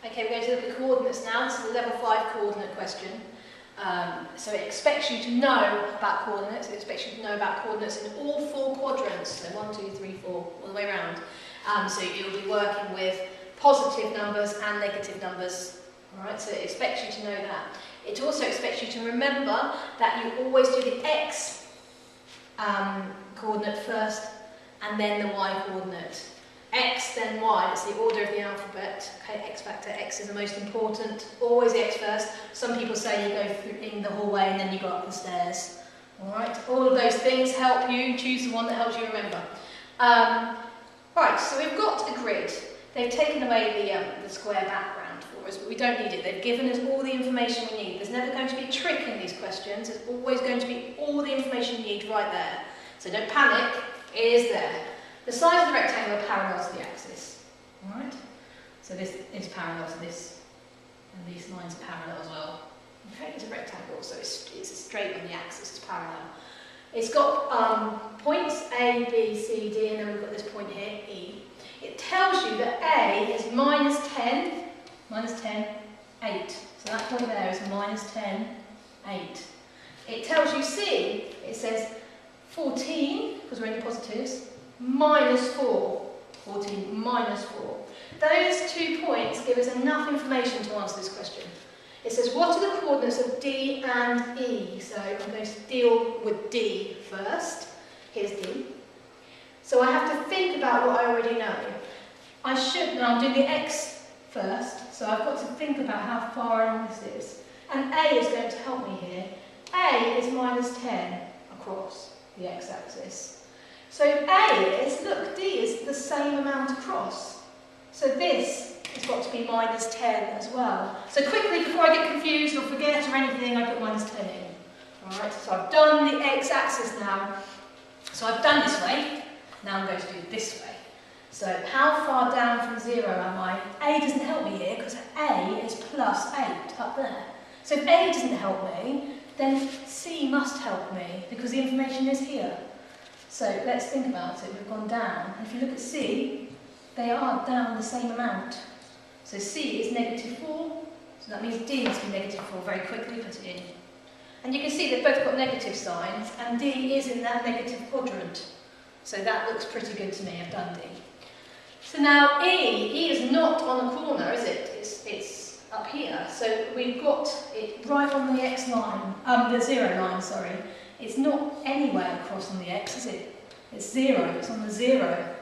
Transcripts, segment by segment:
Okay, we're going to look at coordinates now. This is a level 5 coordinate question. So it expects you to know about coordinates. It expects you to know about coordinates in all 4 quadrants. So 1, 2, 3, 4, all the way around. So you'll be working with positive numbers and negative numbers. Alright, so it expects you to know that. It also expects you to remember that you always do the x coordinate first and then the y coordinate. X then y, that's the order of the alphabet. Okay, x factor, x is the most important. Always the x first. Some people say you go through in the hallway and then you go up the stairs. Alright, all of those things help you choose the one that helps you remember. Right, so we've got a grid. They've taken away the square background for us, but we don't need it. They've given us all the information we need. There's never going to be a trick in these questions. There's always going to be all the information you need right there. So don't panic, it is there. The sides of the rectangle are parallel to the axis. Alright? So this is parallel to this, and these lines are parallel as well. Okay, it's a rectangle, so it's straight on the axis, it's parallel. It's got points A, B, C, D, and then we've got this point here, E. It tells you that A is minus 10, 8. So that point there is minus 10, 8. It tells you C, it says 14, because we're in the positives, minus 4. 14 minus 4. Those 2 points give us enough information to answer this question. It says, what are the coordinates of D and E? So I'm going to deal with D first. Here's D. So I have to think about what I already know. Now I'm doing the X first, so I've got to think about how far along this is. And A is going to help me here. A is minus 10 across the x-axis. So A is, look, D is the same amount across. So this has got to be minus 10 as well. So quickly, before I get confused or forget or anything, I put minus 10 in. Alright, so I've done the x-axis now. So I've done this way, now I'm going to do it this way. So how far down from 0 am I? A doesn't help me here because A is plus 8 up there. So if A doesn't help me, then C must help me because the information is here. So let's think about it. We've gone down. If you look at C, they are down the same amount. So C is negative 4, so that means D must be negative 4. Very quickly put it in. And you can see they've both got negative signs, and D is in that negative quadrant. So that looks pretty good to me. I've done D. So now E is not on the corner, is it? It's up here. So we've got it right on the X line, the 0 line, sorry. It's not anywhere across on the X, is it? It's 0, it's on the 0.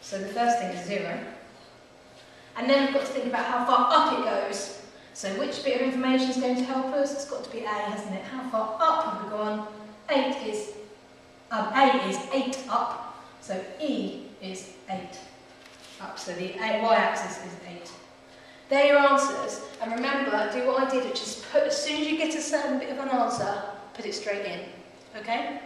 So the first thing is 0. And then we've got to think about how far up it goes. So which bit of information is going to help us? It's got to be A, hasn't it? How far up have we gone? A is 8 up, so E is 8 up. So the y-axis is 8. There are your answers. And remember, do what I did, which is put, as soon as you get a certain bit of an answer, put it straight in. Okay?